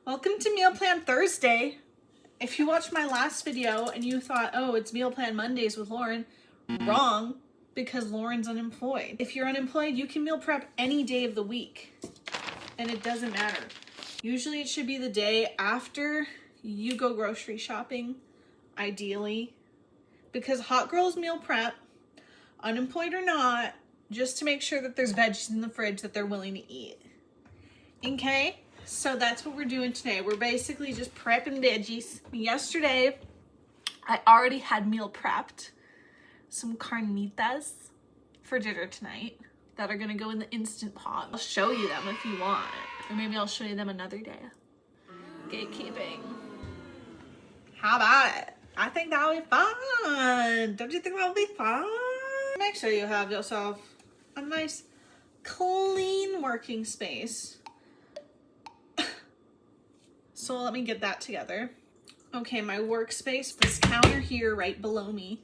Welcome to Meal Plan Thursday. If you watched my last video and you thought, oh, it's Meal Plan Mondays with Lauren, wrong, because Lauren's unemployed. If you're unemployed, you can meal prep any day of the week, and it doesn't matter. Usually it should be the day after you go grocery shopping, ideally, because hot girls meal prep, unemployed or not, just to make sure that there's veggies in the fridge that they're willing to eat. Okay? So that's what we're doing today. We're basically just prepping veggies. Yesterday, I already had meal prepped some carnitas for dinner tonight that are gonna go in the Instant Pot. I'll show you them if you want, or maybe I'll show you them another day. Gatekeeping. How about it? I think that'll be fun. Don't you think that'll be fun? Make sure you have yourself a nice, clean working space. So let me get that together. Okay, my workspace, this counter here right below me,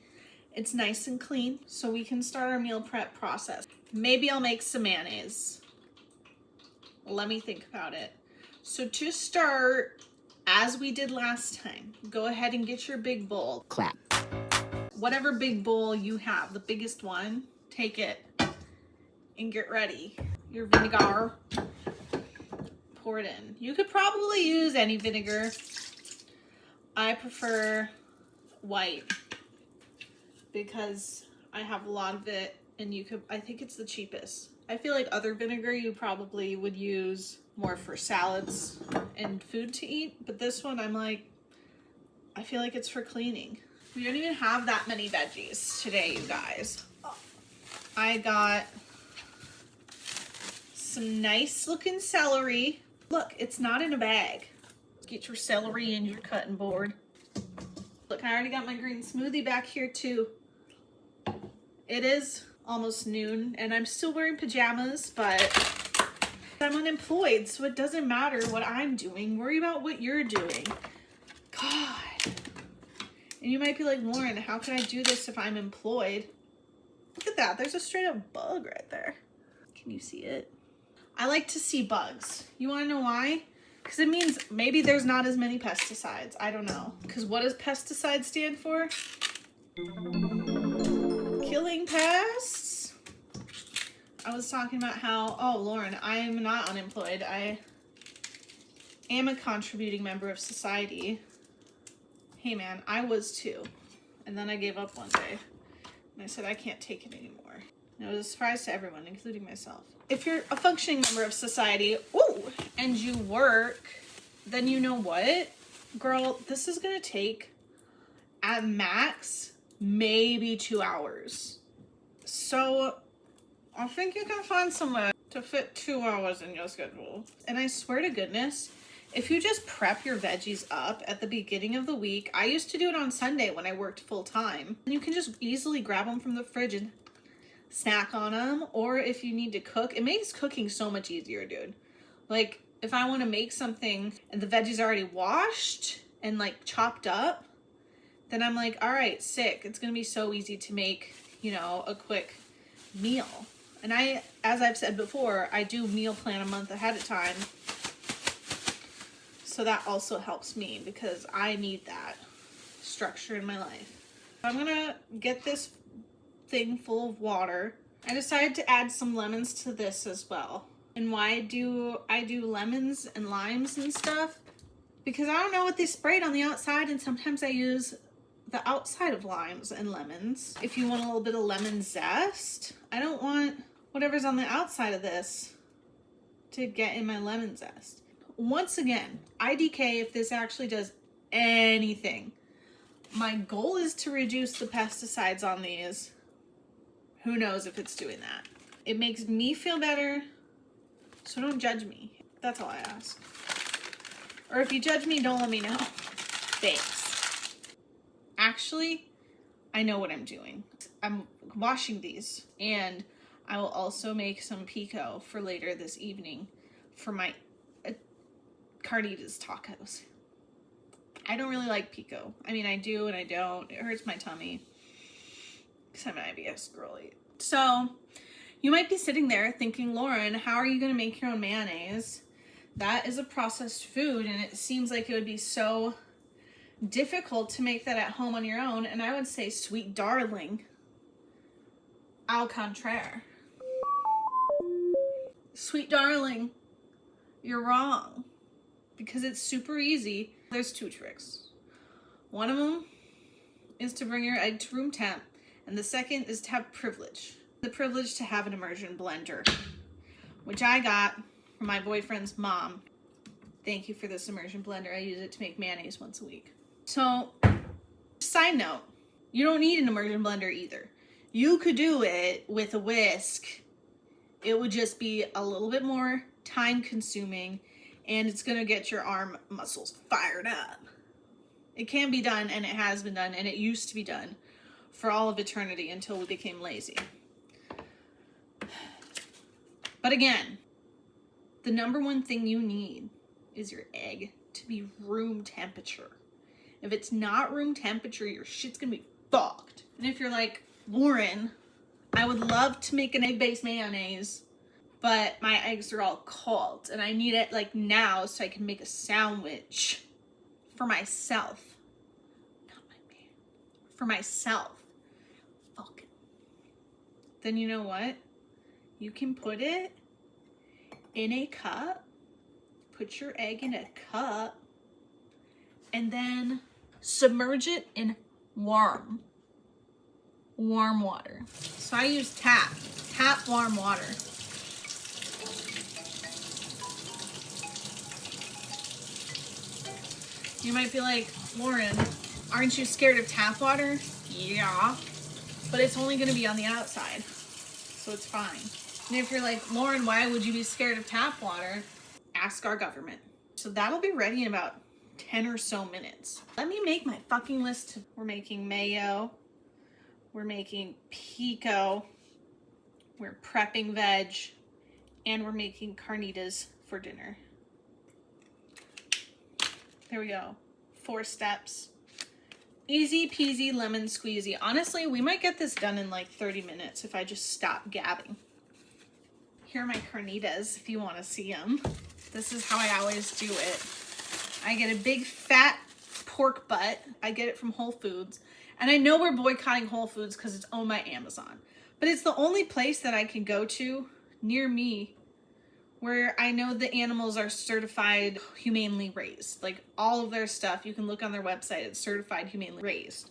it's nice and clean, so we can start our meal prep process. Maybe I'll make some mayonnaise. Let me think about it. So to start, as we did last time, go ahead and get your big bowl. Clap. Whatever big bowl you have, the biggest one, take it and get ready. Your vinegar. Pour it in. You could probably use any vinegar. I prefer white because I have a lot of it, and I think it's the cheapest. I feel like other vinegar you probably would use more for salads and food to eat, but this one I feel like it's for cleaning. We don't even have that many veggies today, you guys. I got some nice looking celery. Look, it's not in a bag. Get your celery and your cutting board. Look, I already got my green smoothie back here too. It is almost noon and I'm still wearing pajamas, but I'm unemployed, so it doesn't matter what I'm doing. Worry about what you're doing. God. And you might be like, Lauren, how can I do this if I'm employed? Look at that. There's a straight up bug right there. Can you see it? I like to see bugs. You want to know why? Because it means maybe there's not as many pesticides. I don't know. Because what does pesticide stand for? Killing pests. I was talking about how, oh, Lauren, I am not unemployed. I am a contributing member of society. Hey, man, I was too. And then I gave up one day. And I said, I can't take it anymore. And it was a surprise to everyone, including myself. If you're a functioning member of society, and you work, then you know what? Girl, this is gonna take, at max, maybe 2 hours. So, I think you can find somewhere to fit 2 hours in your schedule. And I swear to goodness, if you just prep your veggies up at the beginning of the week, I used to do it on Sunday when I worked full time. And you can just easily grab them from the fridge and snack on them. Or if you need to cook, it makes cooking so much easier, dude. Like, if I want to make something and the veggies are already washed and like chopped up, then I'm like, all right, sick. It's going to be so easy to make, you know, a quick meal. And as I've said before, I do meal plan a month ahead of time. So that also helps me because I need that structure in my life. I'm gonna get this thing full of water. I decided to add some lemons to this as well. And why do I do lemons and limes and stuff? Because I don't know what they sprayed on the outside, and sometimes I use the outside of limes and lemons. If you want a little bit of lemon zest, I don't want whatever's on the outside of this to get in my lemon zest. Once again, IDK if this actually does anything. My goal is to reduce the pesticides on these. Who knows if it's doing that? It makes me feel better, so don't judge me. That's all I ask. Or if you judge me, don't let me know. Thanks. Actually, I know what I'm doing. I'm washing these, and I will also make some pico for later this evening for my carnitas tacos. I don't really like pico. I mean, I do and I don't. It hurts my tummy because I'm an IBS girly. So you might be sitting there thinking, Lauren, how are you going to make your own mayonnaise? That is a processed food, and it seems like it would be so difficult to make that at home on your own. And I would say, sweet darling, au contraire. Sweet darling, you're wrong, because it's super easy. There's 2 tricks. One of them is to bring your egg to room temp, and the second is to have privilege. The privilege to have an immersion blender, which I got from my boyfriend's mom. Thank you for this immersion blender. I use it to make mayonnaise once a week. So, side note, you don't need an immersion blender either. You could do it with a whisk. It would just be a little bit more time consuming, and it's gonna get your arm muscles fired up. It can be done, and it has been done, and it used to be done for all of eternity until we became lazy. But again, the number one thing you need is your egg to be room temperature. If it's not room temperature, your shit's gonna be fucked. And if you're like, Lauren, I would love to make an egg-based mayonnaise, but my eggs are all cold and I need it like now so I can make a sandwich for myself. Not my man. For myself. Fuck it. Then you know what? You can put it in a cup. Put your egg in a cup and then submerge it in warm water. So I use tap warm water. You might be like, Lauren, aren't you scared of tap water? Yeah, but it's only gonna be on the outside, so it's fine. And if you're like, Lauren, why would you be scared of tap water? Ask our government. So that'll be ready in about 10 or so minutes. Let me make my fucking list. We're making mayo. We're making pico. We're prepping veg. And we're making carnitas for dinner. There we go. 4 steps. Easy peasy lemon squeezy. Honestly, we might get this done in like 30 minutes if I just stop gabbing. Here are my carnitas if you want to see them. This is how I always do it. I get a big fat pork butt. I get it from Whole Foods. And I know we're boycotting Whole Foods because it's owned by Amazon. But it's the only place that I can go to near me where I know the animals are certified humanely raised. Like all of their stuff, you can look on their website, it's certified humanely raised.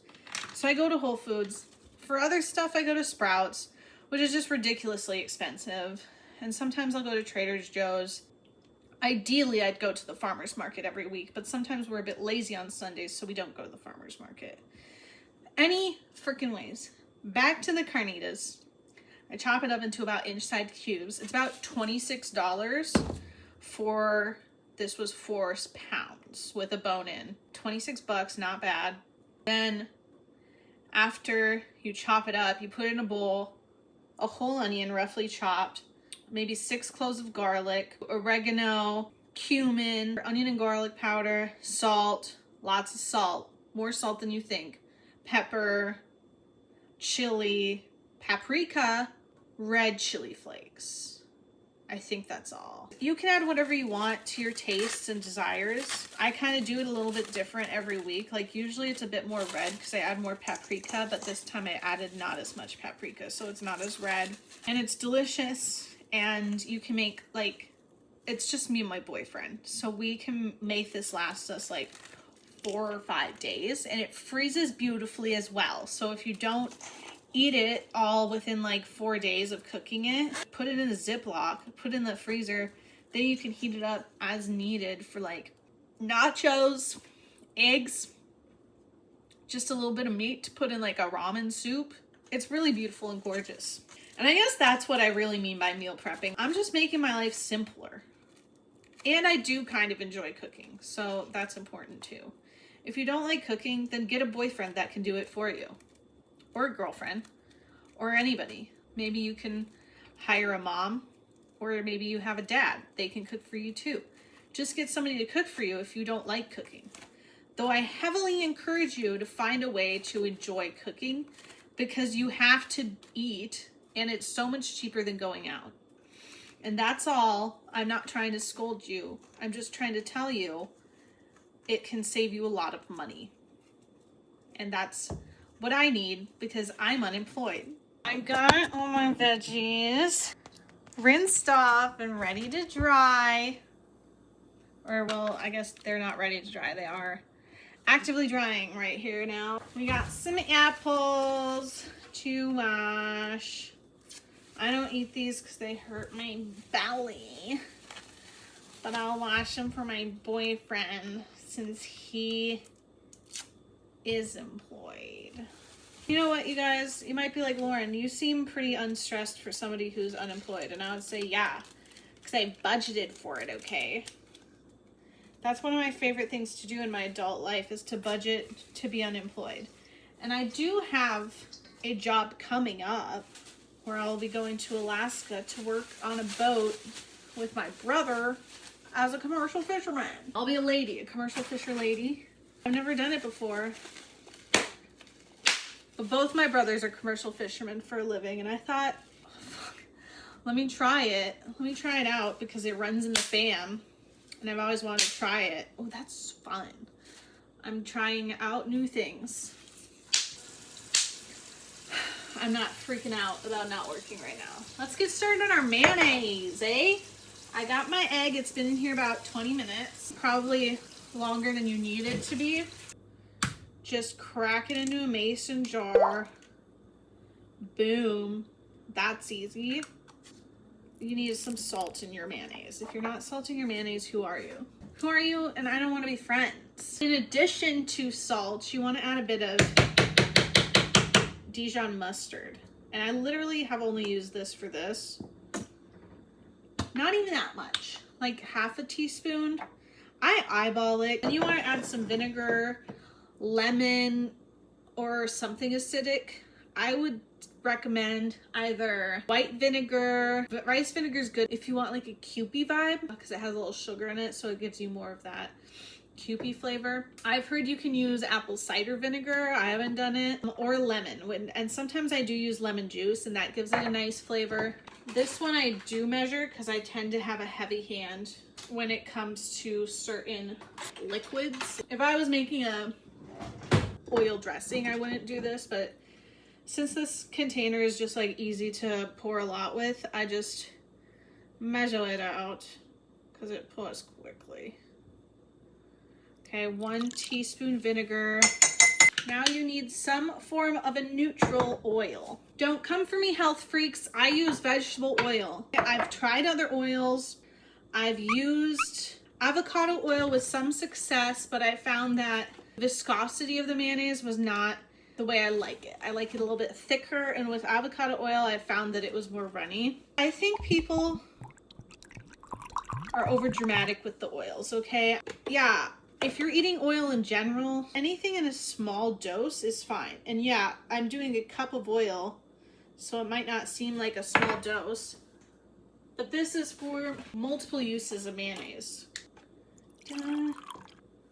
So I go to Whole Foods. For other stuff, I go to Sprouts, which is just ridiculously expensive. And sometimes I'll go to Trader Joe's. Ideally, I'd go to the farmer's market every week, but sometimes we're a bit lazy on Sundays, so we don't go to the farmer's market. Any freaking ways. Back to the carnitas. I chop it up into about inch-sized cubes. It's about $26 for, this was 4 pounds with a bone in. 26 bucks, not bad. Then after you chop it up, you put it in a bowl, a whole onion roughly chopped, maybe 6 cloves of garlic, oregano, cumin, onion and garlic powder, salt, lots of salt, more salt than you think, pepper, chili, paprika, red chili flakes. I think that's all. You can add whatever you want to your tastes and desires. I kind of do it a little bit different every week. Like usually it's a bit more red because I add more paprika, but this time I added not as much paprika, so it's not as red. And it's delicious. And you can make like, it's just me and my boyfriend. So we can make this last us like 4 or 5 days, and it freezes beautifully as well. So if you don't eat it all within like 4 days of cooking it, put it in a Ziploc, put it in the freezer, then you can heat it up as needed for like nachos, eggs, just a little bit of meat to put in like a ramen soup. It's really beautiful and gorgeous. And I guess that's what I really mean by meal prepping. I'm just making my life simpler. And I do kind of enjoy cooking, so that's important too. If you don't like cooking, then get a boyfriend that can do it for you. Or a girlfriend, or anybody. Maybe you can hire a mom, or maybe you have a dad. They can cook for you too. Just get somebody to cook for you if you don't like cooking. Though I heavily encourage you to find a way to enjoy cooking because you have to eat, and it's so much cheaper than going out. And that's all. I'm not trying to scold you. I'm just trying to tell you it can save you a lot of money. And that's what I need because I'm unemployed. I got all my veggies rinsed off and ready to dry. Or, well, I guess they're not ready to dry. They are actively drying right here now. We got some apples to wash. I don't eat these because they hurt my belly. But I'll wash them for my boyfriend since he is employed. You know what, you guys? You might be like, Lauren, you seem pretty unstressed for somebody who's unemployed. And I would say, yeah, because I budgeted for it, okay? That's one of my favorite things to do in my adult life is to budget to be unemployed. And I do have a job coming up where I'll be going to Alaska to work on a boat with my brother as a commercial fisherman. I'll be a lady, a commercial fisher lady. I've never done it before. But both my brothers are commercial fishermen for a living, and I thought, oh, fuck, let me try it. Let me try it out because it runs in the fam, and I've always wanted to try it. Oh, that's fun. I'm trying out new things. I'm not freaking out about not working right now. Let's get started on our mayonnaise, eh? I got my egg. It's been in here about 20 minutes. Probably longer than you need it to be. Just crack it into a mason jar. Boom. That's easy. You need some salt in your mayonnaise. If you're not salting your mayonnaise, who are you? Who are you? And I don't want to be friends. In addition to salt, you want to add a bit of Dijon mustard. And I literally have only used this for this. Not even that much. Like half a teaspoon. I eyeball it. And you want to add some vinegar, lemon, or something acidic. I would recommend either white vinegar, but rice vinegar is good if you want like a Kewpie vibe because it has a little sugar in it, so it gives you more of that Kewpie flavor. I've heard you can use apple cider vinegar. I haven't done it. Or lemon. And sometimes I do use lemon juice and that gives it a nice flavor. This one I do measure because I tend to have a heavy hand when it comes to certain liquids. If I was making a oil dressing, I wouldn't do this, but since this container is just like easy to pour a lot with, I just measure it out because it pours quickly. Okay, 1 teaspoon vinegar. Now you need some form of a neutral oil. Don't come for me, health freaks. I use vegetable oil. I've tried other oils. I've used avocado oil with some success, but I found that viscosity of the mayonnaise was not the way I like it. I like it a little bit thicker, and with avocado oil, I found that it was more runny. I think people are over dramatic with the oils, okay? Yeah, if you're eating oil in general, anything in a small dose is fine. And yeah, I'm doing a cup of oil, so it might not seem like a small dose, but this is for multiple uses of mayonnaise.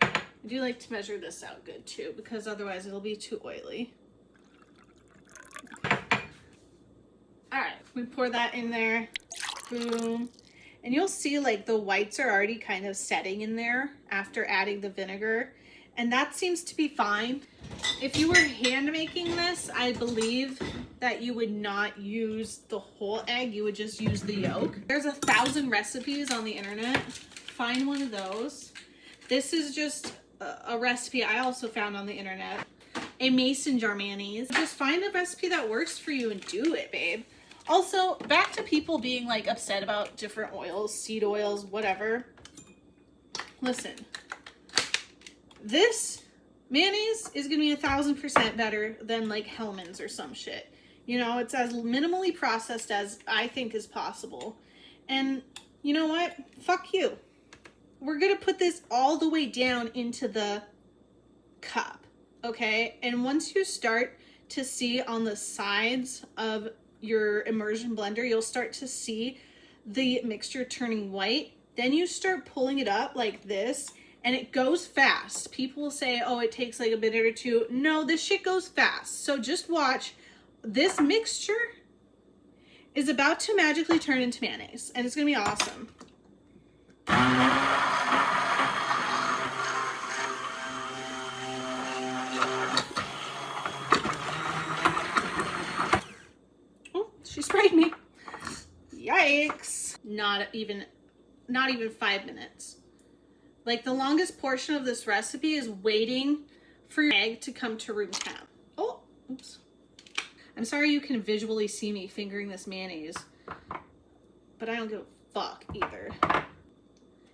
I do like to measure this out good too, because otherwise it'll be too oily. All right, we pour that in there. Boom. And you'll see like the whites are already kind of setting in there after adding the vinegar. And that seems to be fine. If you were hand making this, I believe that you would not use the whole egg. You would just use the yolk. There's 1,000 recipes on the internet. Find one of those. This is just a recipe I also found on the internet. A mason jar mayonnaise. Just find a recipe that works for you and do it, babe. Also, back to people being like upset about different oils, seed oils, whatever. Listen, this mayonnaise is gonna be 1,000% better than like Hellmann's or some shit. You know, it's as minimally processed as I think is possible. And you know what? Fuck you. We're gonna put this all the way down into the cup, okay? And once you start to see on the sides of your immersion blender, you'll start to see the mixture turning white. Then you start pulling it up like this, and it goes fast. People will say, oh, it takes like a minute or two. No, this shit goes fast. So just watch. This mixture is about to magically turn into mayonnaise, and it's gonna be awesome. Oh, she sprayed me. Yikes. Not even 5 minutes. Like, the longest portion of this recipe is waiting for your egg to come to room temp. Oh, oops. I'm sorry you can visually see me fingering this mayonnaise, but I don't give a fuck either.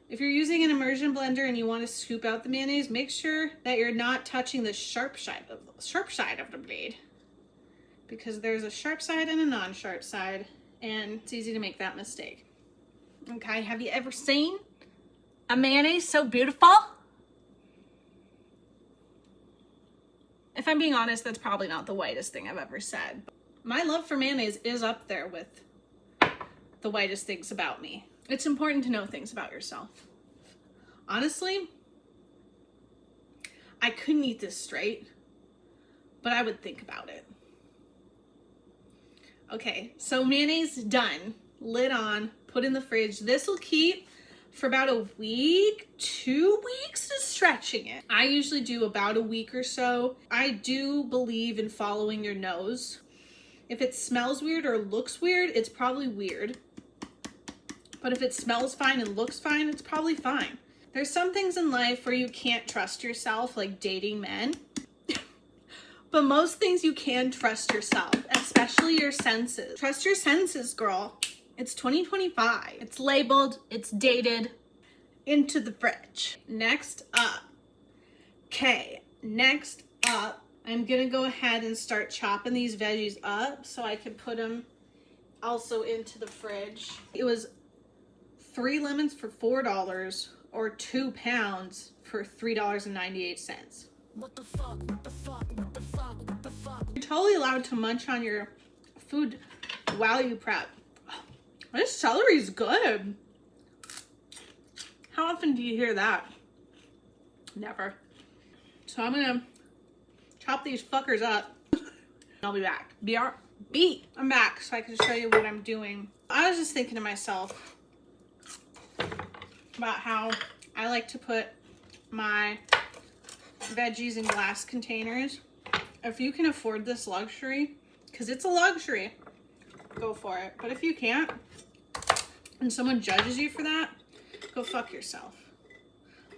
If you're using an immersion blender and you want to scoop out the mayonnaise, make sure that you're not touching the sharp side of the blade, because there's a sharp side and a non-sharp side, and it's easy to make that mistake. Okay, have you ever seen a mayonnaise so beautiful? If I'm being honest, that's probably not the whitest thing I've ever said. My love for mayonnaise is up there with the whitest things about me. It's important to know things about yourself. Honestly, I couldn't eat this straight, but I would think about it. Okay, so mayonnaise done. Lid on, put in the fridge. This will keep for about a week, 2 weeks is stretching it. I usually do about a week or so. I do believe in following your nose. If it smells weird or looks weird, it's probably weird. But if it smells fine and looks fine, it's probably fine. There's some things in life where you can't trust yourself, like dating men. But most things you can trust yourself, especially your senses. Trust your senses, girl. It's 2025. It's labeled, it's dated, into the fridge. Next up. Okay, next up, I'm gonna go ahead and start chopping these veggies up so I can put them also into the fridge. It was 3 lemons for $4 or 2 pounds for $3.98. What the fuck? What the fuck? What the fuck? What the fuck? You're totally allowed to munch on your food while you prep. This celery is good. How often do you hear that? Never. So I'm gonna chop these fuckers up. I'll be back. I'm back so I can show you what I'm doing. I was just thinking to myself about how I like to put my veggies in glass containers. If you can afford this luxury, because it's a luxury, go for it. But if you can't, and someone judges you for that, go fuck yourself.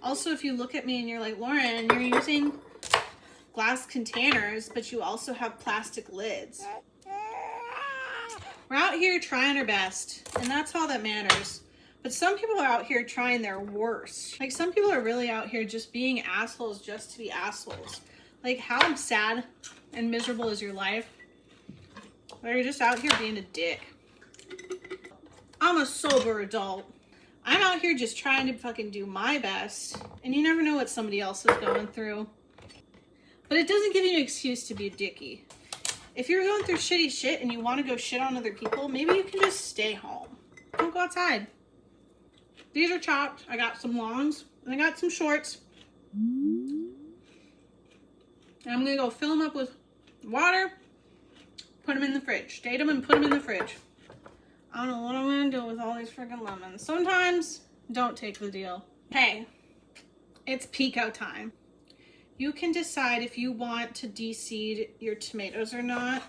Also, if you look at me and you're like, Lauren, you're using glass containers, but you also have plastic lids. We're out here trying our best, and that's all that matters. But some people are out here trying their worst. Like, some people are really out here just being assholes just to be assholes. Like, how sad and miserable is your life? Or you're just out here being a dick. I'm a sober adult. I'm out here just trying to fucking do my best. And you never know what somebody else is going through. But it doesn't give you an excuse to be a dickie. If you're going through shitty shit and you want to go shit on other people, maybe you can just stay home. Don't go outside. These are chopped. I got some longs and I got some shorts. And I'm going to go fill them up with water. Put them in the fridge. Date them and put them in the fridge. I don't know what I'm going to do with all these freaking lemons. Sometimes, don't take the deal. Hey, it's pico time. You can decide if you want to de-seed your tomatoes or not.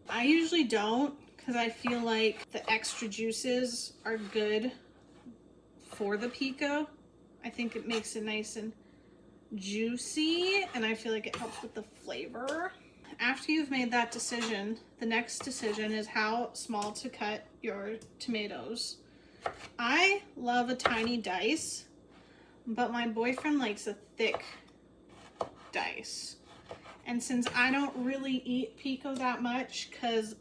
I usually don't, because I feel like the extra juices are good for the pico. I think it makes it nice and juicy, and I feel like it helps with the flavor. After you've made that decision, the next decision is how small to cut your tomatoes. I love a tiny dice, but my boyfriend likes a thick dice. And since I don't really eat pico that much because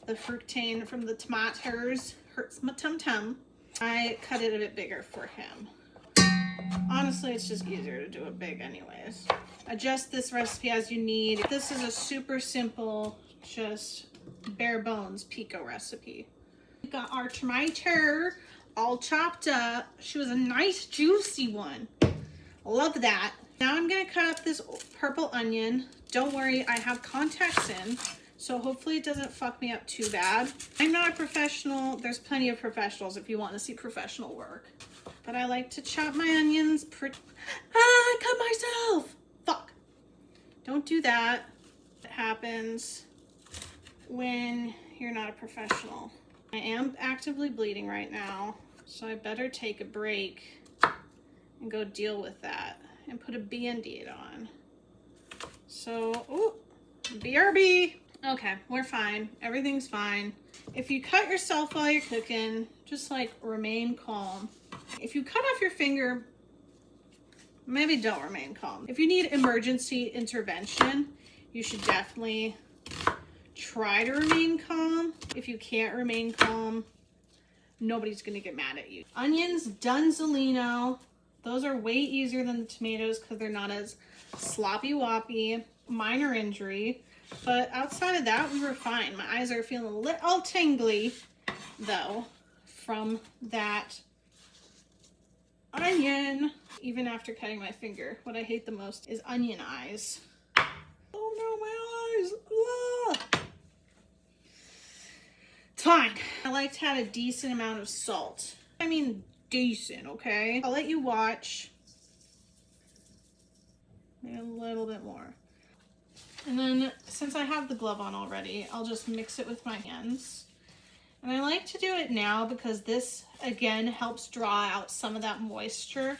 the fructane from the tomatoes hurts my tum-tum, I cut it a bit bigger for him. Honestly, it's just easier to do it big anyways. Adjust this recipe as you need. This is a super simple, just bare bones pico recipe. We got our tomato all chopped up. She was a nice juicy one. Love that. Now I'm gonna cut up this purple onion. Don't worry, I have contacts in, So hopefully it doesn't fuck me up too bad. I'm not a professional. There's plenty of professionals if you want to see professional work. But I like to chop my onions I cut myself! Fuck. Don't do that. It happens when you're not a professional. I am actively bleeding right now, so I better take a break and go deal with that and put a Band-Aid on. So, ooh, BRB. Okay, we're fine. Everything's fine. If you cut yourself while you're cooking, just like remain calm. If you cut off your finger, maybe don't remain calm. If you need emergency intervention, you should definitely try to remain calm. If you can't remain calm, nobody's gonna get mad at you. Onions, Dunzolino. Those are way easier than the tomatoes because they're not as sloppy woppy. Minor injury. But outside of that, we were fine. My eyes are feeling a little tingly, though, from that onion. Even after cutting my finger, what I hate the most is onion eyes. Oh no, my eyes! Ah! It's fine. I like to add a decent amount of salt. I mean, decent, okay? I'll let you watch. Maybe a little bit more. And then, since I have the glove on already, I'll just mix it with my hands. And I like to do it now because this, again, helps draw out some of that moisture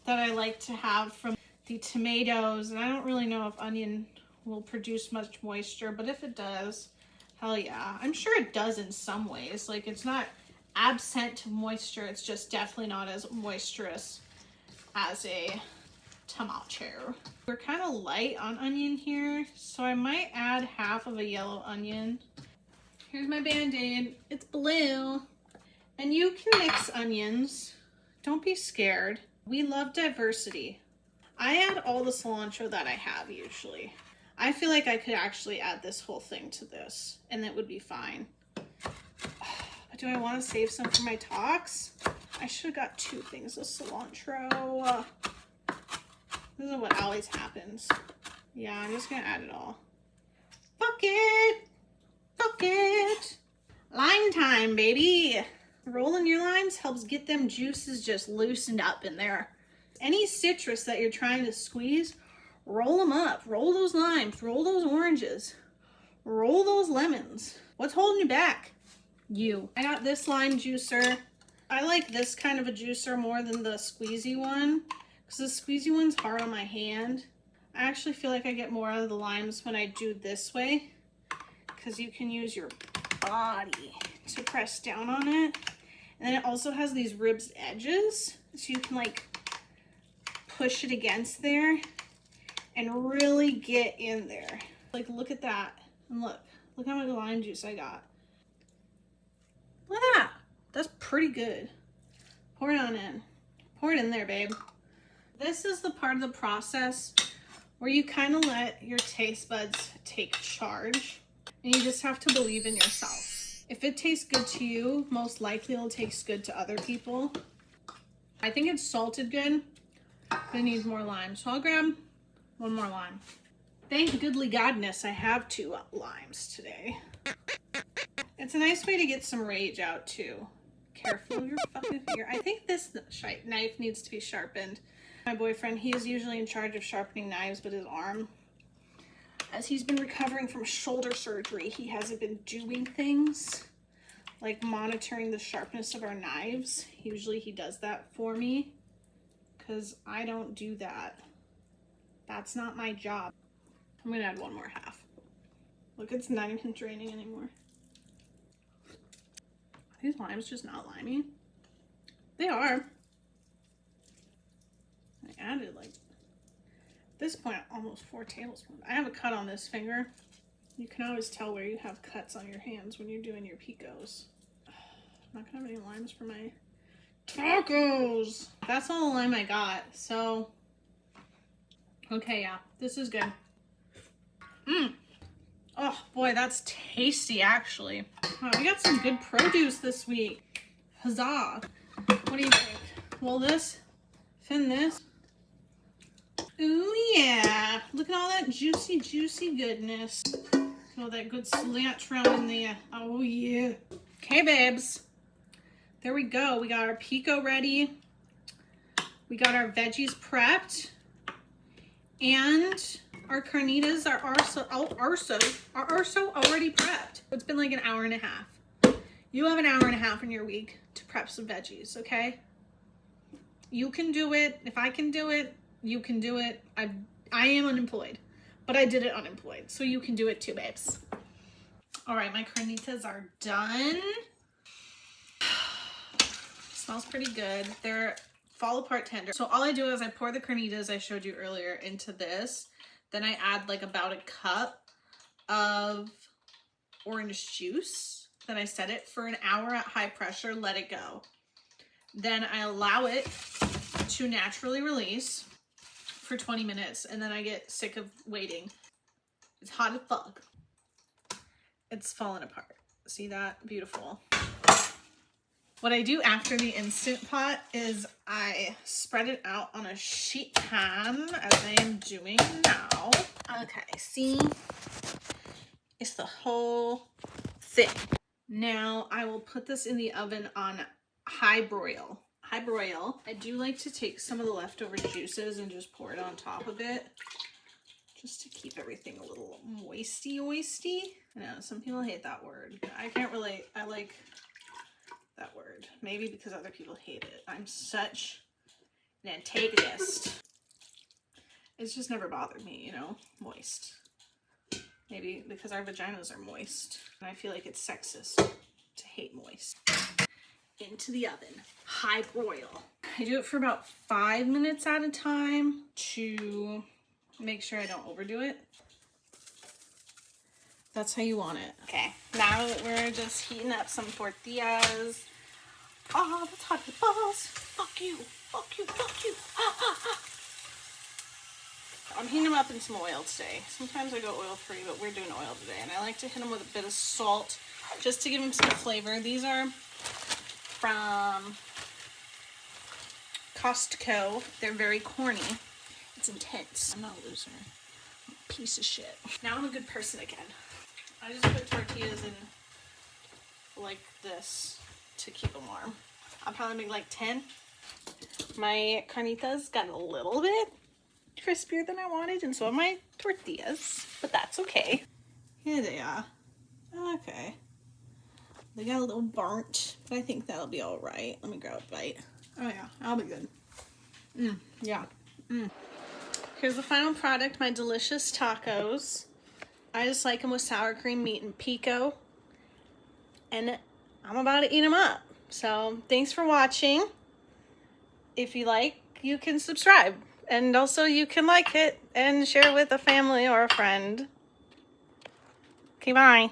that I like to have from the tomatoes. And I don't really know if onion will produce much moisture, but if it does, hell yeah. I'm sure it does in some ways. Like, it's not absent moisture, it's just definitely not as moisturous as a tomato. We're kind of light on onion here, so I might add half of a yellow onion. Here's my Band-Aid. It's blue. And you can mix onions. Don't be scared. We love diversity. I add all the cilantro that I have usually. I feel like I could actually add this whole thing to this, and it would be fine. But do I want to save some for my talks? I should have got 2 things of cilantro. This is what always happens. Yeah, I'm just gonna add it all. Fuck it! Fuck it! Lime time, baby! Rolling your limes helps get them juices just loosened up in there. Any citrus that you're trying to squeeze, roll them up. Roll those limes, roll those oranges, roll those lemons. What's holding you back? You. I got this lime juicer. I like this kind of a juicer more than the squeezy one. Because the squeezy one's hard on my hand. I actually feel like I get more out of the limes when I do this way. Because you can use your body to press down on it. And then it also has these ribbed edges. So you can like push it against there and really get in there. Like look at that. And look how much lime juice I got. Look at that. That's pretty good. Pour it on in. Pour it in there, babe. This is the part of the process where you kind of let your taste buds take charge and you just have to believe in yourself. If it tastes good to you, most likely it'll taste good to other people. I think it's salted good, but it needs more lime. So I'll grab 1 more lime. Thank goodly godness I have 2 limes today. It's a nice way to get some rage out too. Careful of your fucking finger. I think this knife needs to be sharpened. My boyfriend, he is usually in charge of sharpening knives, but his arm, as he's been recovering from shoulder surgery, he hasn't been doing things like monitoring the sharpness of our knives. Usually he does that for me because I don't do that. That's not my job. I'm gonna add 1 more half. Look, it's not even draining anymore. Are these limes just not limey? They are. I added like, at this point, almost 4 tablespoons. I have a cut on this finger. You can always tell where you have cuts on your hands when you're doing your picos. I'm not gonna have any limes for my tacos. That's all the lime I got. So, okay, yeah, this is good. Oh boy, that's tasty actually. Wow, we got some good produce this week. Huzzah. What do you think? Will this thin this? Ooh yeah, look at all that juicy, juicy goodness. All that good cilantro in there. Oh yeah. Okay, babes. There we go. We got our pico ready. We got our veggies prepped. And our carnitas are also already prepped. It's been like an hour and a half. You have an hour and a half in your week to prep some veggies, okay? You can do it. If I can do it, you can do it. I am unemployed, but I did it unemployed. So you can do it too, babes. All right, my carnitas are done. Smells pretty good. They're fall apart tender. So all I do is I pour the carnitas I showed you earlier into this. Then I add like about a cup of orange juice. Then I set it for an hour at high pressure, let it go. Then I allow it to naturally release for 20 minutes, and then I get sick of waiting. It's hot as fuck. It's falling apart. See that? Beautiful. What I do after the Instant Pot is I spread it out on a sheet pan, as I am doing now. Okay, see? It's the whole thing. Now I will put this in the oven on high broil. High broil. I do like to take some of the leftover juices and just pour it on top of it, just to keep everything a little moisty. I know some people hate that word. I can't relate. I like that word. Maybe because other people hate it. I'm such an antagonist. It's just never bothered me, you know, moist. Maybe because our vaginas are moist, and I feel like it's sexist to hate moist. Into the oven, high broil. I do it for about 5 minutes at a time to make sure I don't overdo it. That's how you want it. Okay, now we're just heating up some tortillas. Oh, that's hot as balls. Fuck you, fuck you, fuck you. Ha, ha, ha. I'm heating them up in some oil today. Sometimes I go oil-free, but we're doing oil today. And I like to hit them with a bit of salt just to give them some flavor. These are from Costco. They're very corny. It's intense. I'm not a loser. I'm a piece of shit. Now I'm a good person again. I just put tortillas in like this to keep them warm. I'll probably make like 10. My carnitas got a little bit crispier than I wanted, and so are my tortillas, but that's okay. Here they are. Okay. They got a little burnt, but I think that'll be all right. Let me grab a bite. Oh yeah, that'll be good. Yeah. Here's the final product, my delicious tacos. I just like them with sour cream, meat, and pico. And I'm about to eat them up. So thanks for watching. If you like, you can subscribe. And also you can like it and share with a family or a friend. Okay, bye.